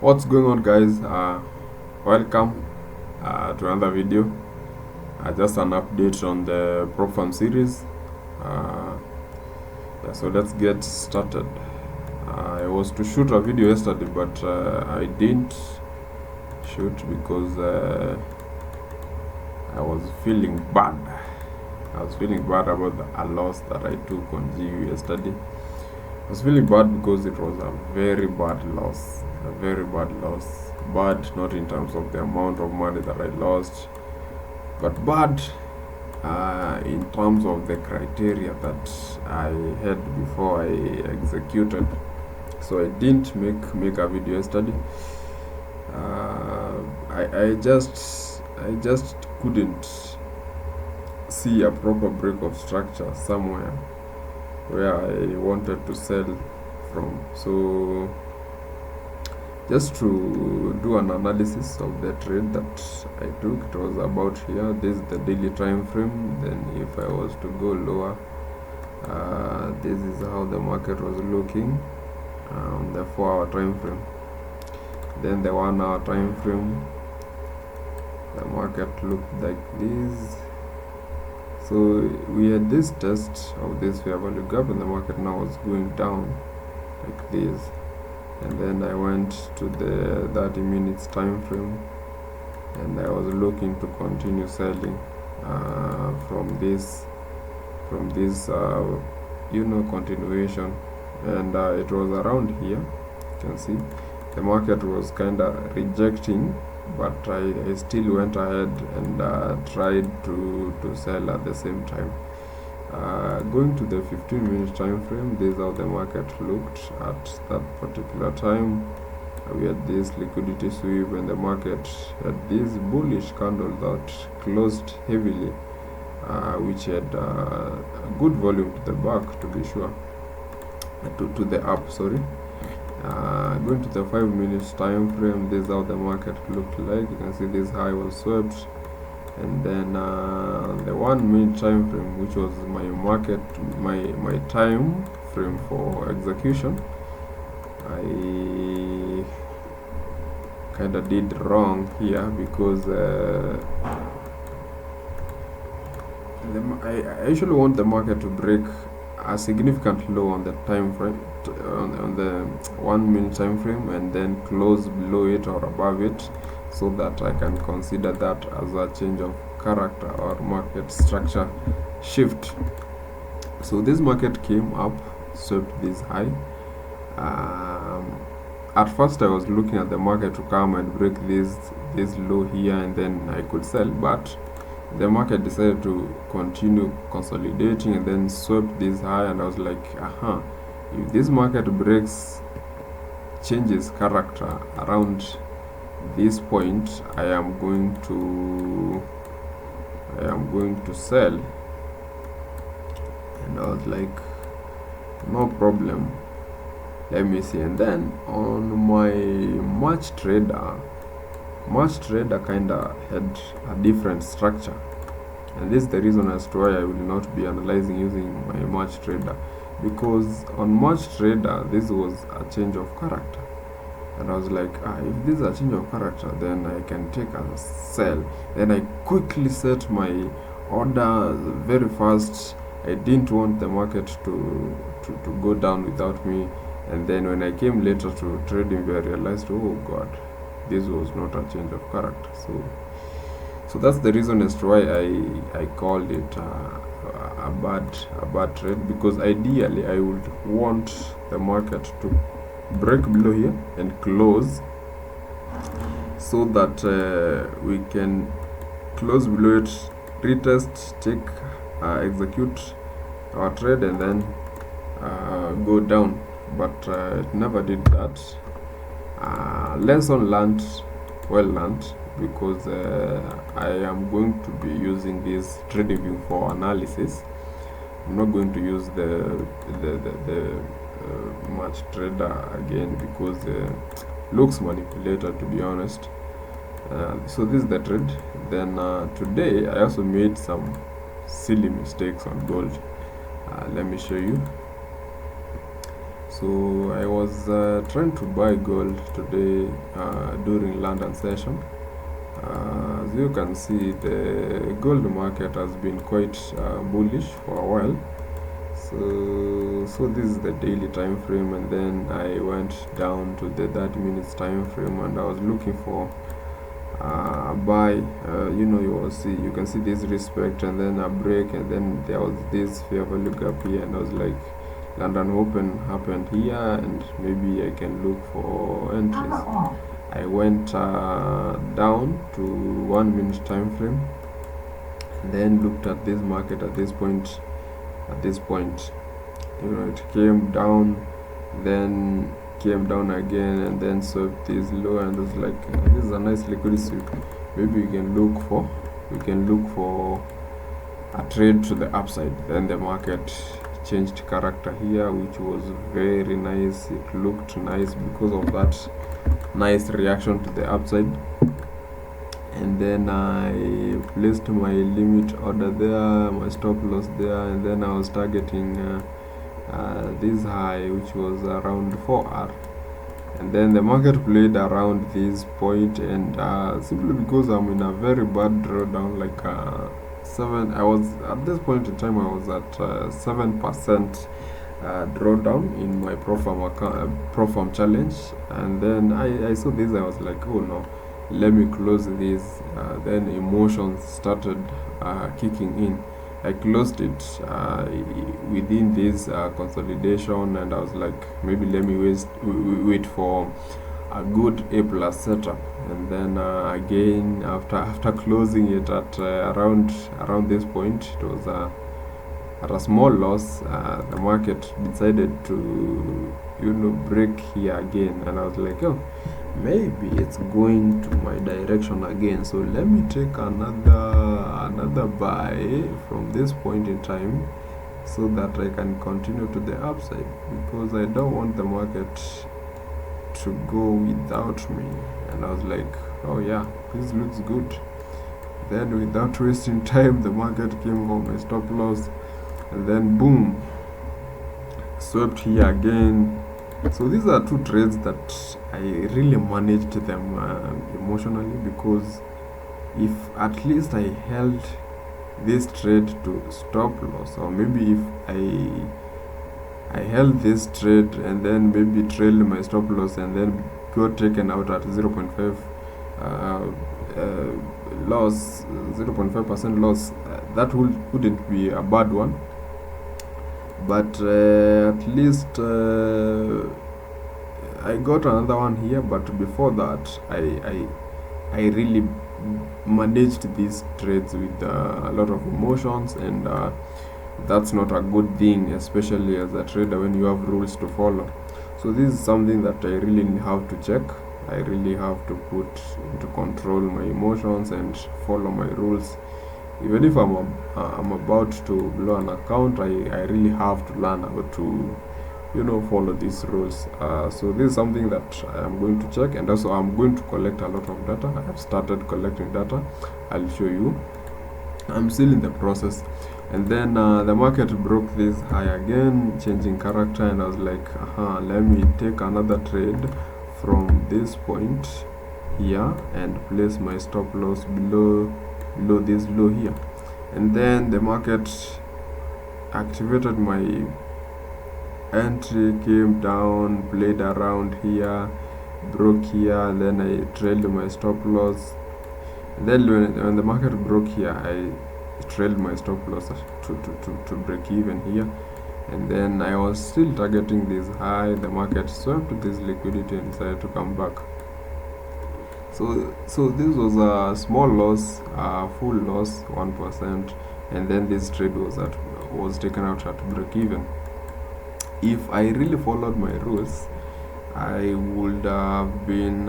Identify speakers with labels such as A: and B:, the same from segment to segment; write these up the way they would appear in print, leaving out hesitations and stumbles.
A: What's going on, guys? Welcome to another video. Just an update on the prop farm series. So let's get started. I was to shoot a video yesterday, but I didn't shoot because I was feeling bad. I was feeling bad about a loss that I took on GU yesterday. I was feeling bad because it was a very bad loss. A very bad loss. Bad not in terms of the amount of money that I lost, but bad in terms of the criteria that I had before I executed. So I didn't make a video yesterday. I just couldn't see a proper break of structure somewhere where I wanted to sell from. So just to do an analysis of the trade that I took, it was about here. This is the daily time frame. Then if I was to go lower, this is how the market was looking on the 4-hour time frame. Then the 1-hour time frame, the market looked like this. So we had this test of this fair value gap, and the market now was going down like this. And then I went to the 30 minutes time frame, and I was looking to continue selling from this continuation, and it was around here. You can see the market was kind of rejecting, but I still went ahead and tried to sell at the same time. Going to the 15-minute time frame, this is how the market looked at that particular time. We had this liquidity sweep, and the market had this bullish candle that closed heavily, which had a good volume to the back, to be sure, to the up, sorry. Going to the 5 minutes time frame, this is how the market looked like. You can see this high was swept, and then the 1 minute time frame, which was my time frame for execution, I kind of did wrong here because I usually want the market to break a significant low on the time frame, on the 1 minute time frame, and then close below it or above it, so that I can consider that as a change of character or market structure shift. So this market came up, swept this high. At first I was looking at the market to come and break this low here, and then I could sell, but the market decided to continue consolidating and then swept this high, and I was like, if this market breaks, changes character around this point, I am going to sell. And I was like, no problem, let me see. And then on my March trader kind of had a different structure, and this is the reason as to why I will not be analyzing using my March trader, because on March trader this was a change of character, and I was like, if this is a change of character, then I can take a sell. Then I quickly set my order very fast. I didn't want the market to go down without me. And then when I came later to trading, I realized, oh god, this was not a change of character. So that's the reason as to why I called it a bad trade, because ideally I would want the market to break below here and close, so that we can close below it, retest, take, execute our trade, and then go down. But it never did that. Lesson learned, well learned, because I am going to be using this TradingView for analysis. I'm not going to use the March trader again, because looks manipulated, to be honest. So this is the trade. Then today I also made some silly mistakes on gold. Let me show you. So I was trying to buy gold today during London session. As you can see, the gold market has been quite bullish for a while. So this is the daily time frame, and then I went down to the 30 minutes time frame, and I was looking for buy. You can see this respect and then a break, and then there was this fair value gap here, and I was like, London Open happened here, and maybe I can look for entries. I went down to 1 minute time frame, and then looked at this market at this point. It came down, then came down again, and then swept this low, and was like, this is a nice liquidity sweep. Maybe we can look for a trade to the upside. Then the market changed character here, which was very nice. It looked nice because of that nice reaction to the upside, and then I placed my limit order there, my stop loss there, and then I was targeting this high, which was around 4R, and then the market played around this point, and simply because I'm in a very bad drawdown, like 7, I was at this point in time, I was at 7% drawdown in my Profam challenge, and then I saw this. I was like, oh no, let me close this. Then emotions started kicking in. I closed it within this consolidation, and I was like, maybe let me wait for a good A+ setup. And then again, after closing it at around this point, it was at a small loss. The market decided to break here again, and I was like, oh, maybe it's going to my direction again, so let me take another buy from this point in time, so that I can continue to the upside, because I don't want the market to go without me. And I was like, oh yeah, this looks good. Then without wasting time, the market came for my stop loss, and then boom, swept here again. So these are two trades that I really managed them emotionally, because if at least I held this trade to stop loss, or maybe if I held this trade and then maybe trailed my stop loss and then got taken out at 0.5 loss, 0.5% loss, that wouldn't be a bad one. But at least I got another one here. But before that, I really managed these trades with a lot of emotions, and that's not a good thing, especially as a trader when you have rules to follow. So this is something that I really have to check. I really have to put into control my emotions and follow my rules. Even if I'm about to blow an account, I really have to learn how to follow these rules. So this is something that I'm going to check, and also I'm going to collect a lot of data. I have started collecting data. I'll show you. I'm still in the process. And then the market broke this high again, changing character, and I was like, let me take another trade from this point here and place my stop loss below this low here. And then the market activated my entry, came down, played around here, broke here, and then I trailed my stop loss. And then when the market broke here, I trailed my stop loss to break even here. And then I was still targeting this high. The market swept this liquidity and decided to come back. So this was a small loss, full loss 1%, and then this trade was taken out at break even. If I really followed my rules, I would have been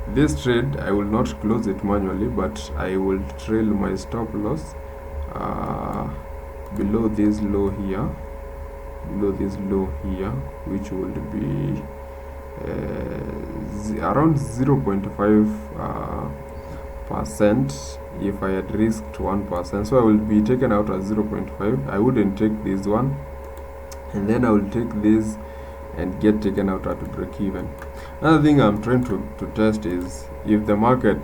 A: this trade. I will not close it manually, but I will trail my stop loss below this low here, which would be around 0.5% if I had risked 1%. So I will be taken out at 0.5. I wouldn't take this one, and then I will take this and get taken out at break even. Another thing I'm trying to test is if the market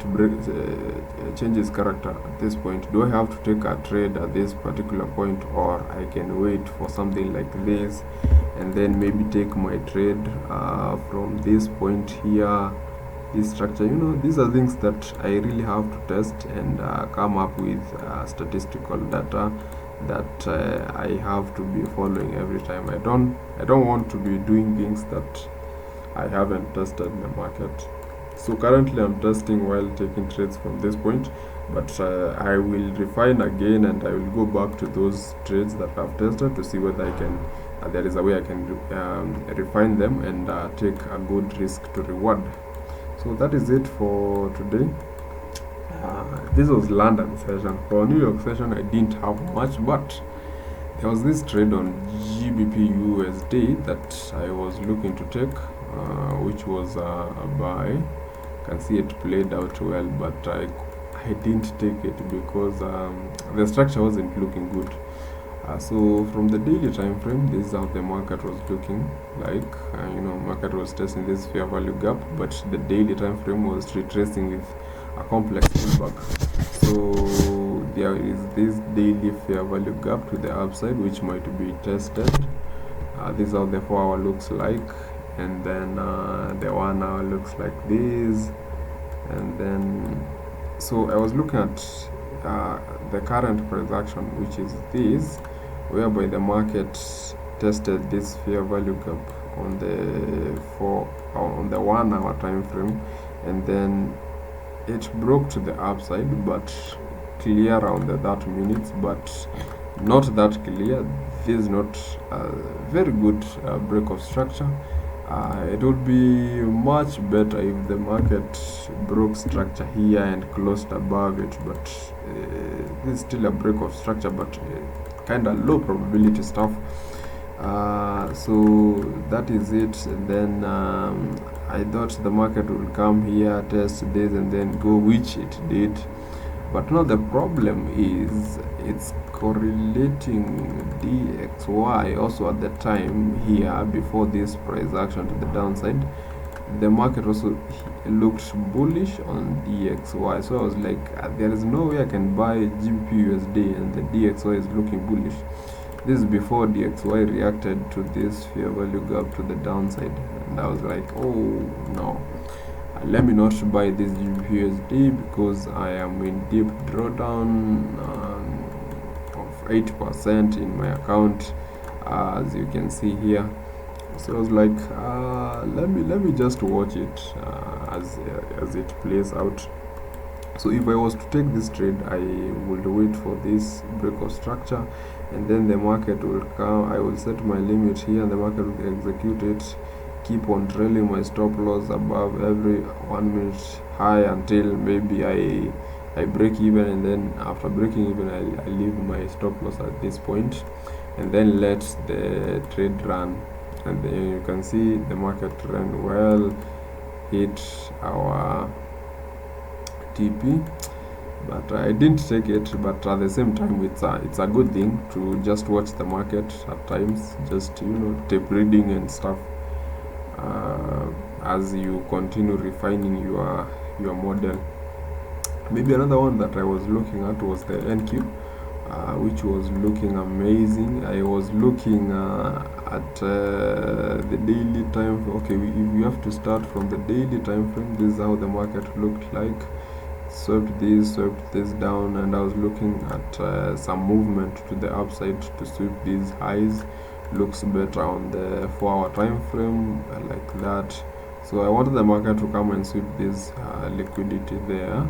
A: changes character at this point, do I have to take a trade at this particular point, or I can wait for something like this and then maybe take my trade from this point here, this structure. These are things that I really have to test and come up with statistical data that I have to be following every time. I don't want to be doing things that I haven't tested in the market. So currently I'm testing while taking trades from this point, but I will refine again and I will go back to those trades that I've tested to see whether I can there is a way I can refine them and take a good risk to reward. So that is it for today. This was London session. For New York session I didn't have much, but there was this trade on GBP USD that I was looking to take, which was a buy. You can see it played out well, but I didn't take it because the structure wasn't looking good. So from the daily time frame, this is how the market was looking like. Market was testing this fair value gap, but the daily time frame was retracing with a complex pullback. So there is this daily fair value gap to the upside, which might be tested. This is how the 4-hour looks like, and then the 1 hour looks like this. And then so I was looking at the current price action, which is this, whereby the market tested this fair value gap on the 1 hour time frame, and then it broke to the upside, but clear around the 30 minutes, but not that clear. This is not a very good break of structure. It would be much better if the market broke structure here and closed above it, but this is still a break of structure, but kind of low probability stuff. So that is it. And then I thought the market would come here, test this, and then go, which it did. But now the problem is it's correlating DXY also at the time here before this price action to the downside. The market also looked bullish on DXY, so I was like, there is no way I can buy GBP USD and the DXY is looking bullish. This is before DXY reacted to this fair value gap to the downside, and I was like, oh no, let me not buy this GBP USD because I am in deep drawdown of 8% in my account, as you can see here. So I was like, let me just watch it as it plays out. So if I was to take this trade, I would wait for this break of structure, and then the market will come. I will set my limit here and the market will execute it, keep on trailing my stop loss above every 1 minute high until maybe I break even, and then after breaking even I leave my stop loss at this point and then let the trade run. And then you can see the market ran well, hit our TP, but I didn't take it. But at the same time, it's a good thing to just watch the market at times, just tape reading and stuff, as you continue refining your model. Maybe another one that I was looking at was the NQ, which was looking amazing. I was looking at the daily time. Okay, if we have to start from the daily time frame, this is how the market looked like. Swept this down, and I was looking at some movement to the upside to sweep these highs. Looks better on the 4-hour time frame, like that. So I wanted the market to come and sweep this liquidity there.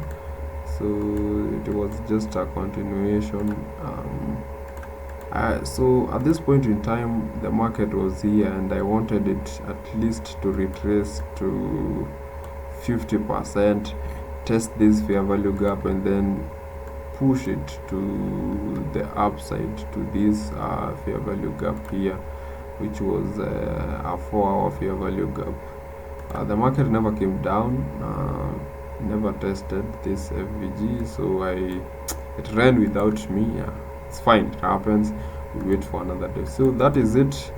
A: So it was just a continuation. So at this point in time, the market was here, and I wanted it at least to retrace to 50%, test this fair value gap, and then push it to the upside to this fair value gap here, which was a 4-hour fair value gap. The market never came down, never tested this FVG, so it ran without me. It's fine, it happens. We wait for another day. So that is it.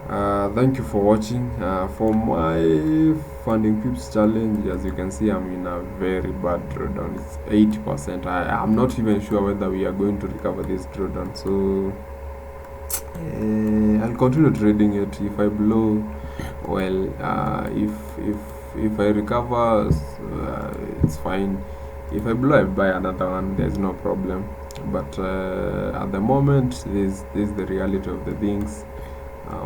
A: Thank you for watching. For my funding pips challenge, as you can see, I'm in a very bad drawdown. It's 80%. I'm not even sure whether we are going to recover this drawdown, so I'll continue trading it. If I blow, well, if I recover, it's fine. If I blow, I buy another one. There's no problem. But at the moment, this is the reality of the things.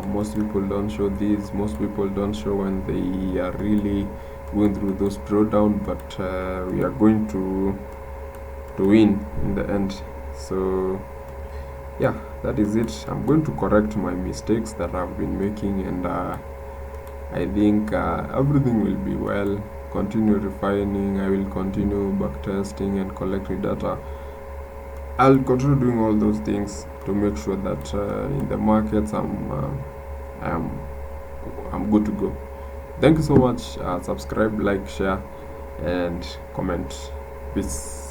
A: Most people don't show this. Most people don't show when they are really going through those drawdown. But we are going to win in the end. So yeah, that is it. I'm going to correct my mistakes that I've been making, and I think everything will be well. Continue refining. I will continue backtesting and collecting data. I'll continue doing all those things to make sure that in the markets I'm good to go. Thank you so much. Subscribe, like, share, and comment. Peace.